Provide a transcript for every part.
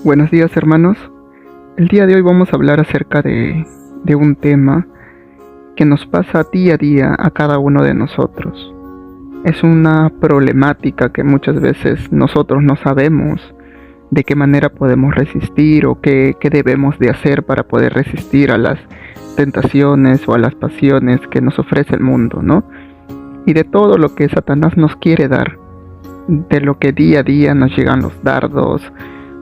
Buenos días, hermanos. El día de hoy vamos a hablar acerca de un tema que nos pasa día a día a cada uno de nosotros. Es una problemática que muchas veces nosotros no sabemos de qué manera podemos resistir o qué debemos de hacer para poder resistir a las tentaciones o a las pasiones que nos ofrece el mundo, ¿no? Y de todo lo que Satanás nos quiere dar, de lo que día a día nos llegan los dardos,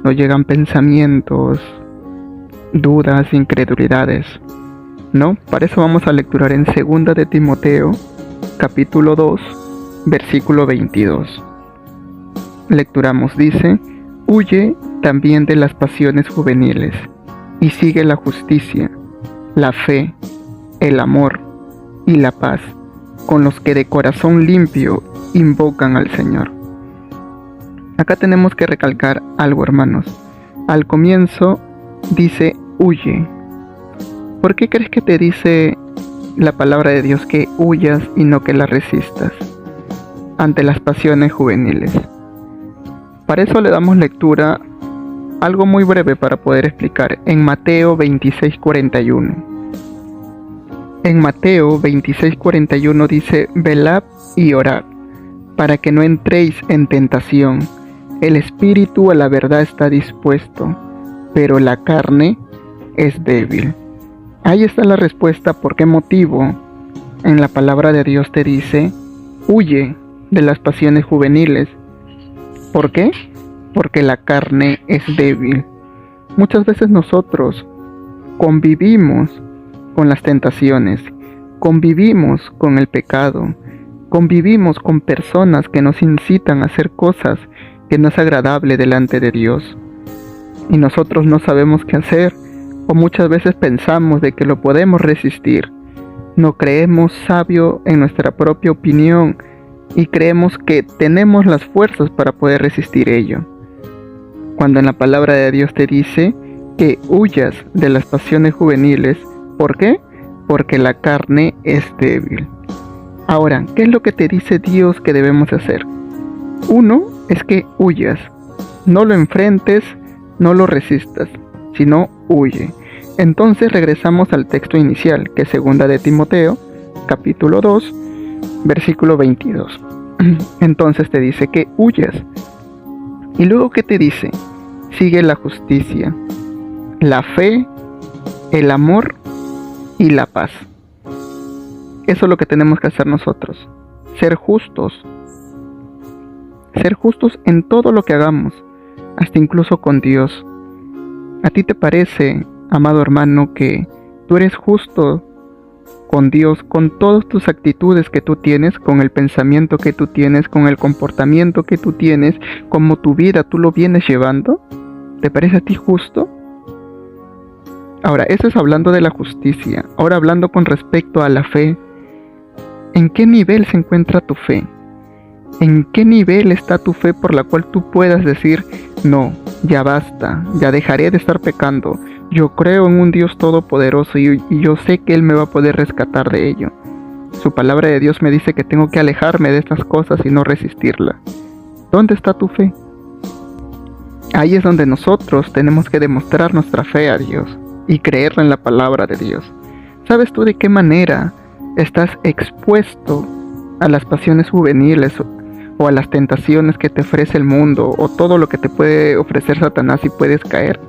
nos llegan pensamientos, dudas, incredulidades, ¿no? Para eso vamos a lecturar en 2 de Timoteo, capítulo 2, versículo 22. Lecturamos, dice: huye también de las pasiones juveniles, y sigue la justicia, la fe, el amor y la paz, con los que de corazón limpio invocan al Señor. Acá tenemos que recalcar algo, hermanos. Al comienzo dice huye. ¿Por qué crees que te dice la palabra de Dios que huyas y no que la resistas ante las pasiones juveniles? Para eso le damos lectura algo muy breve para poder explicar en Mateo 26:41. En Mateo 26:41 dice: velad y orad, para que no entréis en tentación. El espíritu a la verdad está dispuesto, pero la carne es débil. Ahí está la respuesta por qué motivo en la palabra de Dios te dice: huye de las pasiones juveniles. ¿Por qué? Porque la carne es débil. Muchas veces nosotros convivimos con las tentaciones, convivimos con el pecado, convivimos con personas que nos incitan a hacer cosas que no es agradable delante de Dios. Y nosotros no sabemos qué hacer, o muchas veces pensamos de que lo podemos resistir. No creemos sabio en nuestra propia opinión y creemos que tenemos las fuerzas para poder resistir ello. Cuando en la palabra de Dios te dice que huyas de las pasiones juveniles. ¿Por qué? Porque la carne es débil. Ahora, ¿qué es lo que te dice Dios que debemos hacer? Uno es que huyas, no lo enfrentes, no lo resistas, sino huye. Entonces regresamos al texto inicial, que es 2 de Timoteo, capítulo 2, versículo 22. Entonces te dice que huyas. Y luego, ¿qué te dice? Sigue la justicia, la fe, el amor y la paz. Eso es lo que tenemos que hacer nosotros, ser justos en todo lo que hagamos, hasta incluso con Dios. ¿A ti te parece, amado hermano, que tú eres justo con Dios, con todas tus actitudes que tú tienes, con el pensamiento que tú tienes, con el comportamiento que tú tienes, como tu vida tú lo vienes llevando? ¿Te parece a ti justo? Ahora, eso es hablando de la justicia. Ahora, hablando con respecto a la fe, ¿en qué nivel se encuentra tu fe? ¿En qué nivel está tu fe por la cual tú puedas decir: no, ya basta, ya dejaré de estar pecando? Yo creo en un Dios todopoderoso y yo sé que Él me va a poder rescatar de ello. Su palabra de Dios me dice que tengo que alejarme de estas cosas y no resistirla. ¿Dónde está tu fe? Ahí es donde nosotros tenemos que demostrar nuestra fe a Dios y creer en la palabra de Dios. ¿Sabes tú de qué manera estás expuesto a las pasiones juveniles o a las tentaciones que te ofrece el mundo o todo lo que te puede ofrecer Satanás y puedes caer?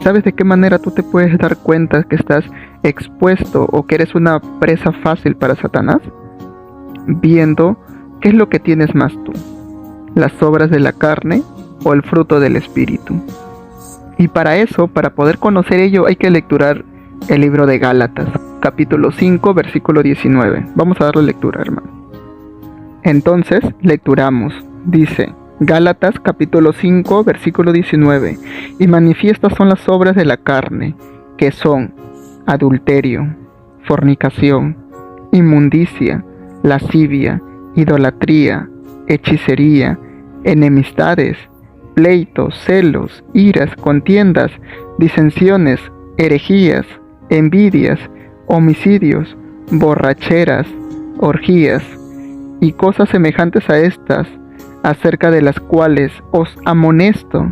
¿Sabes de qué manera tú te puedes dar cuenta que estás expuesto o que eres una presa fácil para Satanás? Viendo qué es lo que tienes más tú, las obras de la carne o el fruto del Espíritu. Y para eso, para poder conocer ello, hay que lecturar el libro de Gálatas, capítulo 5, versículo 19. Vamos a darle lectura, hermano. Entonces, lecturamos. Dice Gálatas, capítulo 5, versículo 19. Y manifiestas son las obras de la carne, que son adulterio, fornicación, inmundicia, lascivia, idolatría, hechicería, enemistades, pleitos, celos, iras, contiendas, disensiones, herejías, envidias, homicidios, borracheras, orgías y cosas semejantes a estas, acerca de las cuales os amonesto,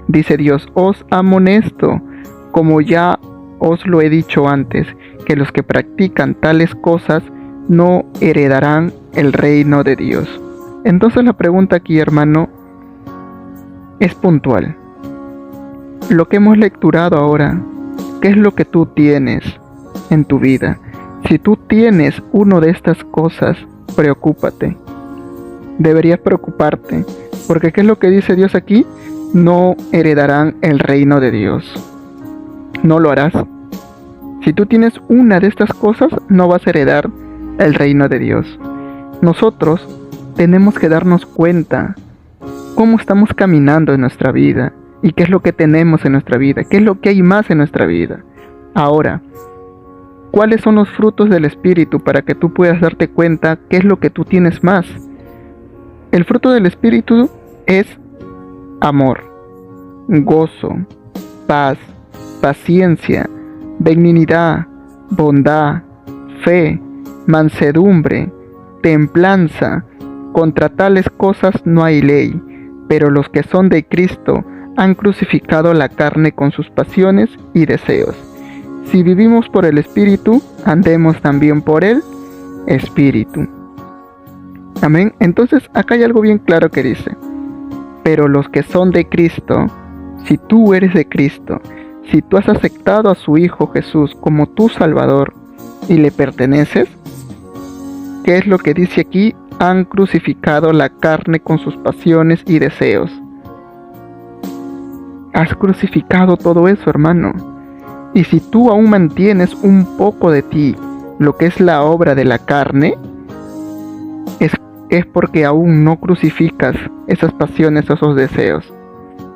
Dice Dios, os amonesto, como ya os lo he dicho antes, que los que practican tales cosas no heredarán el reino de Dios. Entonces la pregunta aquí, hermano, es puntual. Lo que hemos lecturado ahora, ¿qué es lo que tú tienes en tu vida? Si tú tienes una de estas cosas, preocúpate. Deberías preocuparte, porque ¿qué es lo que dice Dios aquí? No heredarán el reino de Dios. No lo harás. Si tú tienes una de estas cosas, no vas a heredar el reino de Dios. Nosotros tenemos que darnos cuenta cómo estamos caminando en nuestra vida y qué es lo que tenemos en nuestra vida, qué es lo que hay más en nuestra vida. Ahora, ¿cuáles son los frutos del Espíritu para que tú puedas darte cuenta qué es lo que tú tienes más? El fruto del Espíritu es amor, gozo, paz, paciencia, benignidad, bondad, fe, mansedumbre, templanza. Contra tales cosas no hay ley, pero los que son de Cristo han crucificado la carne con sus pasiones y deseos. Si vivimos por el Espíritu, andemos también por el Espíritu. Amén. Entonces acá hay algo bien claro que dice, pero los que son de Cristo, si tú eres de Cristo, si tú has aceptado a su Hijo Jesús como tu Salvador y le perteneces, ¿qué es lo que dice aquí? Han crucificado la carne con sus pasiones y deseos. Has crucificado todo eso, hermano. Y si tú aún mantienes un poco de ti, lo que es la obra de la carne, es porque aún no crucificas esas pasiones, esos deseos.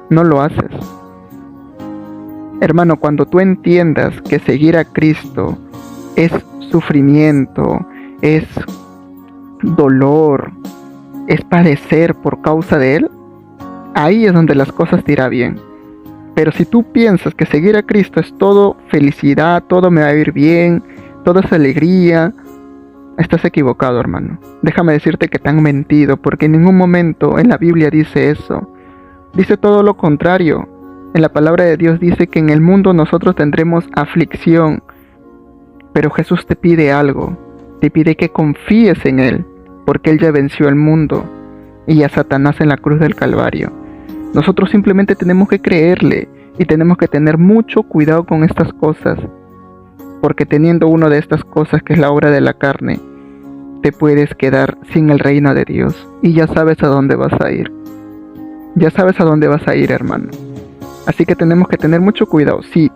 No lo haces. Hermano, cuando tú entiendas que seguir a Cristo es sufrimiento, es dolor, es padecer por causa de Él, ahí es donde las cosas te irán bien. Pero si tú piensas que seguir a Cristo es todo felicidad, todo me va a ir bien, todo es alegría, estás equivocado, hermano. Déjame decirte que te han mentido, porque en ningún momento en la Biblia dice eso. Dice todo lo contrario. En la palabra de Dios dice que en el mundo nosotros tendremos aflicción, pero Jesús te pide algo, te pide que confíes en Él, porque Él ya venció al mundo y a Satanás en la cruz del Calvario. Nosotros simplemente tenemos que creerle y tenemos que tener mucho cuidado con estas cosas, porque teniendo una de estas cosas que es la obra de la carne, te puedes quedar sin el reino de Dios y ya sabes a dónde vas a ir. Ya sabes a dónde vas a ir, hermano. Así que tenemos que tener mucho cuidado. Si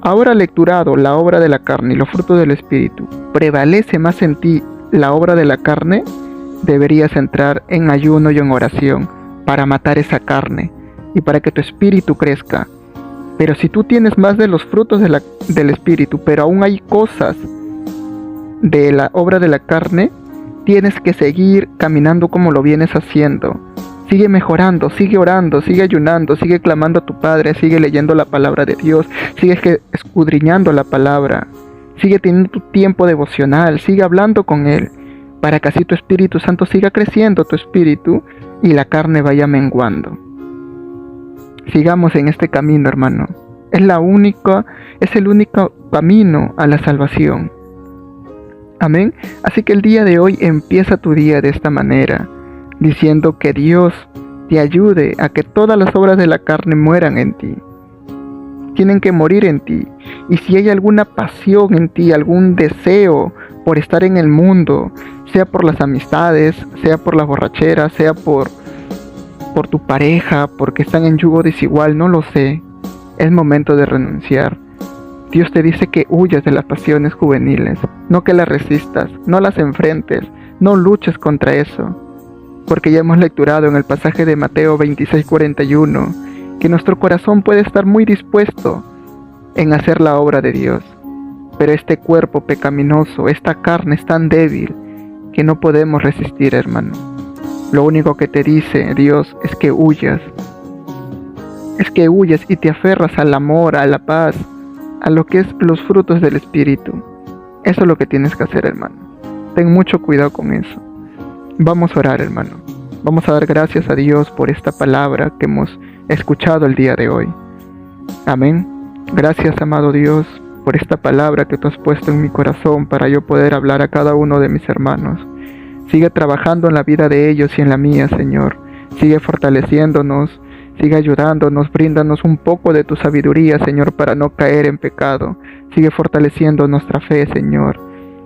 ahora lecturado la obra de la carne y los frutos del Espíritu, prevalece más en ti la obra de la carne, deberías entrar en ayuno y en oración para matar esa carne y para que tu espíritu crezca. Pero si tú tienes más de los frutos del Espíritu, pero aún hay cosas de la obra de la carne, tienes que seguir caminando como lo vienes haciendo. Sigue mejorando, sigue orando, sigue ayunando, sigue clamando a tu Padre, sigue leyendo la palabra de Dios, sigue escudriñando la palabra, sigue teniendo tu tiempo devocional, sigue hablando con Él, para que así tu Espíritu Santo siga creciendo, tu espíritu, y la carne vaya menguando. Sigamos en este camino, hermano. Es el único camino a la salvación. Amén. Así que el día de hoy empieza tu día de esta manera, diciendo que Dios te ayude a que todas las obras de la carne mueran en ti. Tienen que morir en ti. Y si hay alguna pasión en ti, algún deseo por estar en el mundo, sea por las amistades, sea por las borracheras, sea por tu pareja, porque están en yugo desigual, no lo sé, es momento de renunciar. Dios te dice que huyas de las pasiones juveniles, no que las resistas, no las enfrentes, no luches contra eso. Porque ya hemos lecturado en el pasaje de Mateo 26:41 que nuestro corazón puede estar muy dispuesto en hacer la obra de Dios, pero este cuerpo pecaminoso, esta carne es tan débil que no podemos resistir, hermano. Lo único que te dice Dios es que huyas y te aferras al amor, a la paz, a lo que es los frutos del Espíritu. Eso es lo que tienes que hacer, hermano. Ten mucho cuidado con eso. Vamos a orar, hermano. Vamos a dar gracias a Dios por esta palabra que hemos escuchado el día de hoy. Amén. Gracias, amado Dios, por esta palabra que tú has puesto en mi corazón para yo poder hablar a cada uno de mis hermanos. Sigue trabajando en la vida de ellos y en la mía, Señor. Sigue fortaleciéndonos, sigue ayudándonos, bríndanos un poco de tu sabiduría, Señor, para no caer en pecado. Sigue fortaleciendo nuestra fe, Señor.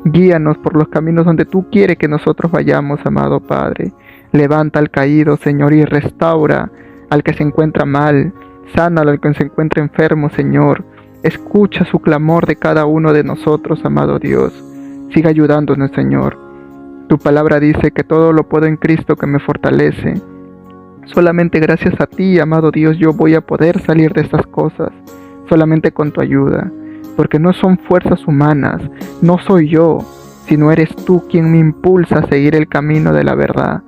Guíanos por los caminos donde tú quieres que nosotros vayamos, amado Padre. Levanta al caído, Señor, y restaura al que se encuentra mal. Sana al que se encuentra enfermo, Señor. Escucha su clamor de cada uno de nosotros, amado Dios. Sigue ayudándonos, Señor. Tu palabra dice que todo lo puedo en Cristo que me fortalece. Solamente gracias a ti, amado Dios, yo voy a poder salir de estas cosas. Solamente con tu ayuda. Porque no son fuerzas humanas, no soy yo, sino eres tú quien me impulsa a seguir el camino de la verdad.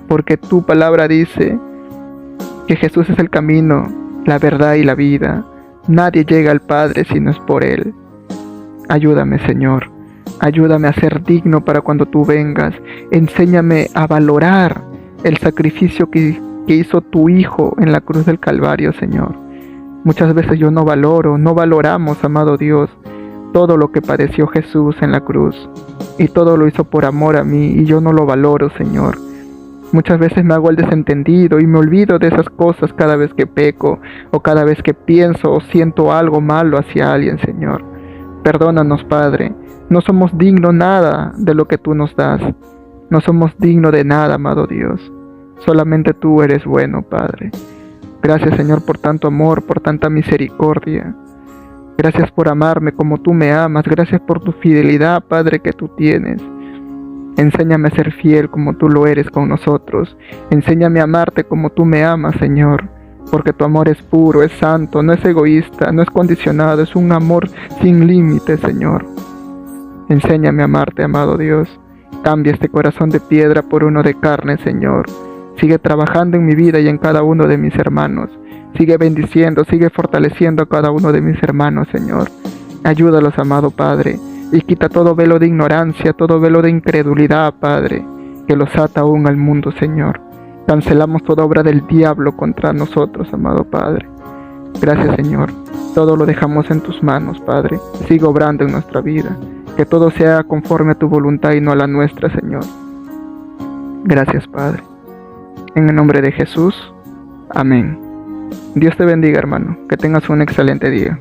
Porque tu palabra dice que Jesús es el camino, la verdad y la vida. Nadie llega al Padre si no es por Él. Ayúdame, Señor. Ayúdame a ser digno para cuando tú vengas. Enséñame a valorar el sacrificio que hizo tu Hijo en la cruz del Calvario, Señor. Muchas veces yo no valoramos, amado Dios, todo lo que padeció Jesús en la cruz. Y todo lo hizo por amor a mí y yo no lo valoro, Señor. Muchas veces me hago el desentendido y me olvido de esas cosas cada vez que peco o cada vez que pienso o siento algo malo hacia alguien, Señor. Perdónanos, Padre. No somos dignos nada de lo que tú nos das. No somos dignos de nada, amado Dios. Solamente tú eres bueno, Padre. Gracias, Señor, por tanto amor, por tanta misericordia. Gracias por amarme como tú me amas. Gracias por tu fidelidad, Padre, que tú tienes. Enséñame a ser fiel como tú lo eres con nosotros. Enséñame a amarte como tú me amas, Señor. Porque tu amor es puro, es santo, no es egoísta, no es condicionado, es un amor sin límites, Señor. Enséñame a amarte, amado Dios. Cambia este corazón de piedra por uno de carne, Señor. Sigue trabajando en mi vida y en cada uno de mis hermanos. Sigue bendiciendo, sigue fortaleciendo a cada uno de mis hermanos, Señor. Ayúdalos, amado Padre, y quita todo velo de ignorancia, todo velo de incredulidad, Padre, que los ata aún al mundo, Señor. Cancelamos toda obra del diablo contra nosotros, amado Padre. Gracias, Señor. Todo lo dejamos en tus manos, Padre. Sigue obrando en nuestra vida. Que todo sea conforme a tu voluntad y no a la nuestra, Señor. Gracias, Padre. En el nombre de Jesús. Amén. Dios te bendiga, hermano. Que tengas un excelente día.